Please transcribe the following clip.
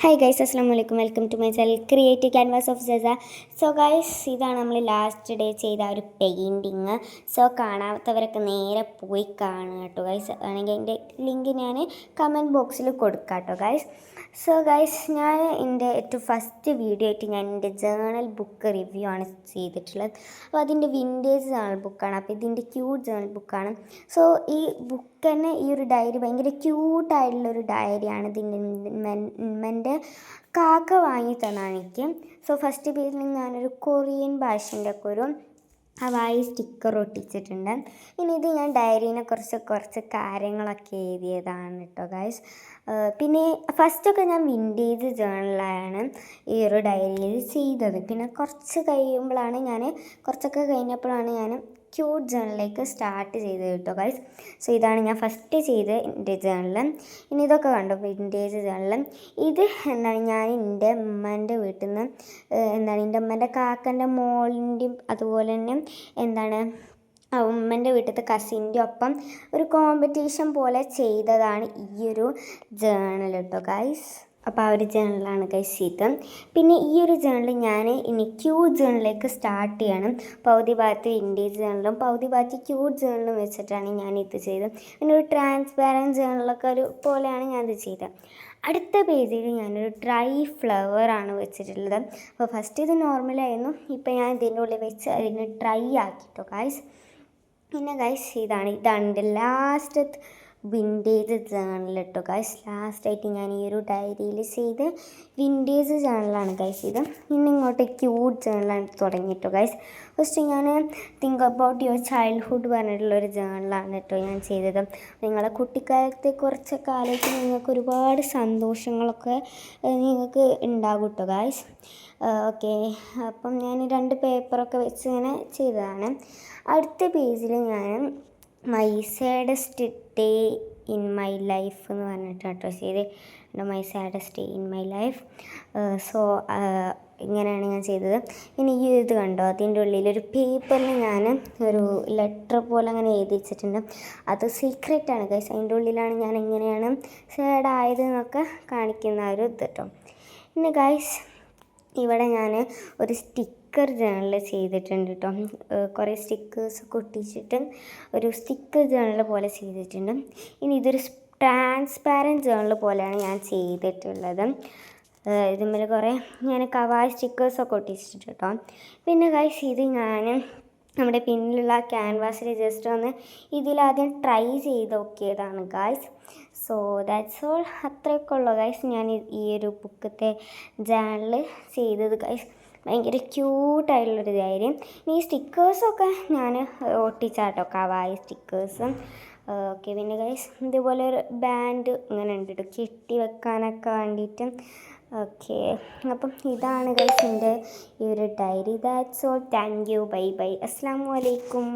Hi guys, അസ്സലാമു അലൈക്കും. Welcome to my channel creative canvas of Sasa. So guys, ഇതാണ് നമ്മൾ ലാസ്റ്റ് ഡേ ചെയ്ത ഒരു പെയിൻറ്റിങ്. സോ കാണാത്തവരൊക്കെ നേരെ പോയി കാണുക കേട്ടോ ഗൈസ്. ആണെങ്കിൽ അതിൻ്റെ ലിങ്ക് ഞാൻ കമൻറ്റ് ബോക്സിൽ കൊടുക്കാം കേട്ടോ ഗൈസ്. സോ ഗൈസ്, ഞാൻ എൻ്റെ ഏറ്റവും ഫസ്റ്റ് വീഡിയോ ആയിട്ട് ഞാൻ എൻ്റെ ജേണൽ ബുക്ക് റിവ്യൂ ആണ് ചെയ്തിട്ടുള്ളത്. അപ്പോൾ അതിൻ്റെ വിൻറ്റേജ് ജേണൽ ബുക്കാണ്. അപ്പോൾ ഇതിൻ്റെ ക്യൂട്ട് ജേണൽ ബുക്കാണ്. സോ ഈ ബുക്ക് തന്നെ, ഈ ഒരു ഡയറി ഭയങ്കര ക്യൂട്ടായിട്ടുള്ളൊരു ഡയറിയാണ്. ഇതിൻ്റെ കാക്ക വാങ്ങി തന്നാണ് എനിക്ക്. സോ ഫസ്റ്റ് പേജിൽ ഞാനൊരു കൊറിയൻ ഭാഷൻ്റെ ഒക്കെ ഒരു ഹവായി സ്റ്റിക്കർ ഒട്ടിച്ചിട്ടുണ്ട്. ഇനി ഇത് ഞാൻ ഡയറീനെ കുറച്ച് കാര്യങ്ങളൊക്കെ എഴുതിയതാണ് കേട്ടോ ഗൈസ്. പിന്നെ ഫസ്റ്റൊക്കെ ഞാൻ വിൻറ്റേജ് ജേണലാണ് ഈ ഒരു ഡയറിയിൽ ചെയ്തത്. പിന്നെ കുറച്ചൊക്കെ കഴിഞ്ഞപ്പോഴാണ് ഞാൻ ക്യൂട്ട് ജേണലിലേക്ക് സ്റ്റാർട്ട് ചെയ്തത് കേട്ടോ ഗൈസ്. സോ ഇതാണ് ഞാൻ ഫസ്റ്റ് ചെയ്ത് എൻ്റെ ജേണൽ. ഇനി ഇതൊക്കെ കണ്ടോ വിൻറ്റേജ് ജേണൽ. ഇത് ഞാൻ എൻ്റെ ഉമ്മേൻ്റെ വീട്ടിൽ നിന്ന് എൻ്റെ ഉമ്മേൻ്റെ കാക്കൻ്റെ മോളിൻ്റെയും അതുപോലെ തന്നെ ഉമ്മൻ്റെ വീട്ടിലത്തെ കസിൻ്റെ ഒപ്പം ഒരു കോമ്പറ്റീഷൻ പോലെ ചെയ്തതാണ് ഈ ഒരു ജേണൽ കേട്ടോ ഗൈസ്. അപ്പോൾ ആ ഒരു ജേണലാണ് ഗൈസ് ഇത്. പിന്നെ ഈ ഒരു ജേണൽ ഞാൻ ഇനി ക്യൂട്ട് ജേണലിലേക്ക് സ്റ്റാർട്ട് ചെയ്യണം. പകുതി ഭാഗത്ത് വിൻറ്റേജ് ജേണലും പകുതി ഭാഗത്ത് ക്യൂട്ട് ജേണലും വെച്ചിട്ടാണ് ഞാനിത് ചെയ്തത്. പിന്നെ ഒരു ട്രാൻസ്പാരൻറ്റ് ജേണലൊക്കെ പോലെയാണ് ഞാനിത് ചെയ്തത്. അടുത്ത പേജിൽ ഞാനൊരു ഡ്രൈ ഫ്ലവറാണ് വെച്ചിട്ടുള്ളത്. അപ്പോൾ ഫസ്റ്റ് ഇത് നോർമലായിരുന്നു. ഇപ്പോൾ ഞാൻ ഇതിൻ്റെ ഉള്ളിൽ വെച്ച് അതിന് ഡ്രൈ ആക്കിട്ടോ ഗൈസ്. പിന്നെ ഗൈസ് ഇതാണ് എൻ്റെ ലാസ്റ്റ് വിൻറ്റേജ് ജേണൽ കേട്ടോ ഗൈസ്. ലാസ്റ്റായിട്ട് ഞാൻ ഈ ഒരു ഡയറിയിൽ ചെയ്ത് വിൻറ്റേജ് ജേണലാണ് ഗൈസ് ഇത്. ഇനി ഇങ്ങോട്ട് ക്യൂട്ട് ജേണലാണ് തുടങ്ങിയിട്ടോ ഗൈസ്. ഫസ്റ്റ് ഞാൻ തിങ്ക് അബൌട്ട് യുവർ ചൈൽഡ്ഹുഡ് പറഞ്ഞിട്ടുള്ളൊരു ജേണലാണ് കേട്ടോ ഞാൻ ചെയ്തത്. നിങ്ങളെ കുട്ടിക്കാലത്തെ കുറച്ചൊക്കെ ആലോചിച്ച് നിങ്ങൾക്ക് ഒരുപാട് സന്തോഷങ്ങളൊക്കെ നിങ്ങൾക്ക് ഉണ്ടാകും കേട്ടോ ഗൈസ്. ഓക്കെ, അപ്പം ഞാൻ 2 പേപ്പറൊക്കെ വെച്ച് ഇങ്ങനെ ചെയ്തതാണ്. അടുത്ത പേജിൽ ഞാൻ my saddest day in my life എന്ന് പറഞ്ഞിട്ട് കേട്ടോ ചെയ്ത്. My saddest day in my life. So ഇങ്ങനെയാണ് ഞാൻ ചെയ്തത്. ഇനി ഈ ഇത് കണ്ടോ, അതിൻ്റെ ഉള്ളിലൊരു പേപ്പറിൽ ഞാൻ ഒരു ലെറ്റർ പോലെ അങ്ങനെ എഴുതി വെച്ചിട്ടുണ്ട്. അത് സീക്രട്ടാണ് ഗൈസ്. അതിൻ്റെ ഉള്ളിലാണ് ഞാൻ എങ്ങനെയാണ് സാഡായത് എന്നൊക്കെ കാണിക്കുന്ന ഒരു ഇത് കേട്ടോ. പിന്നെ ഗൈസ് ഇവിടെ ഞാൻ ഒരു സ്റ്റിക്കർ ജേണൽ ചെയ്തിട്ടുണ്ട് കേട്ടോ. കുറേ സ്റ്റിക്കേഴ്സൊക്കെ ഒട്ടിച്ചിട്ട് ഒരു സ്റ്റിക്കർ ജേണൽ പോലെ ചെയ്തിട്ടുണ്ട്. ഇനി ഇതൊരു ട്രാൻസ്പാരൻറ്റ് ജേണൽ പോലെയാണ് ഞാൻ ചെയ്തിട്ടുള്ളത്. ഇതുമ്മേൽ കുറേ ഞാൻ കവായ് സ്റ്റിക്കേഴ്സൊക്കെ ഒട്ടിച്ചിട്ട് കേട്ടോ. പിന്നെ ഗൈസ് ഇത് ഞാൻ നമ്മുടെ പിന്നിലുള്ള ക്യാൻവാസിൽ ജസ്റ്റ് ഒന്ന് ഇതിലാദ്യം ട്രൈ ചെയ്ത് നോക്കിയതാണ് ഗൈസ്. So that's all. അത്രയൊക്കെ ഉള്ളൂ ഗൈസ് ഞാൻ ഈ ഒരു ബുക്കത്തെ ജേണൽ ചെയ്തത് ഗൈസ്. ഭയങ്കര ക്യൂട്ടായിട്ടുള്ളൊരു കാര്യം. ഈ സ്റ്റിക്കേഴ്സൊക്കെ ഞാൻ ഒട്ടിച്ചാട്ടോ, കവായി സ്റ്റിക്കേഴ്സ്. ഓക്കെ, പിന്നെ ഗൈസ് ഇതുപോലെ ഒരു ബാൻഡ് ഇങ്ങനെ ഉണ്ട് കേട്ടോ, കെട്ടി വെക്കാനൊക്കെ വേണ്ടിയിട്ട്. ഓക്കെ, അപ്പം ഇതാണ് ഗൈസ് എൻ്റെ ഈ ഒരു ഡയറി. That's all. Thank you. Bye bye. അസ്സലാമു അലൈക്കും.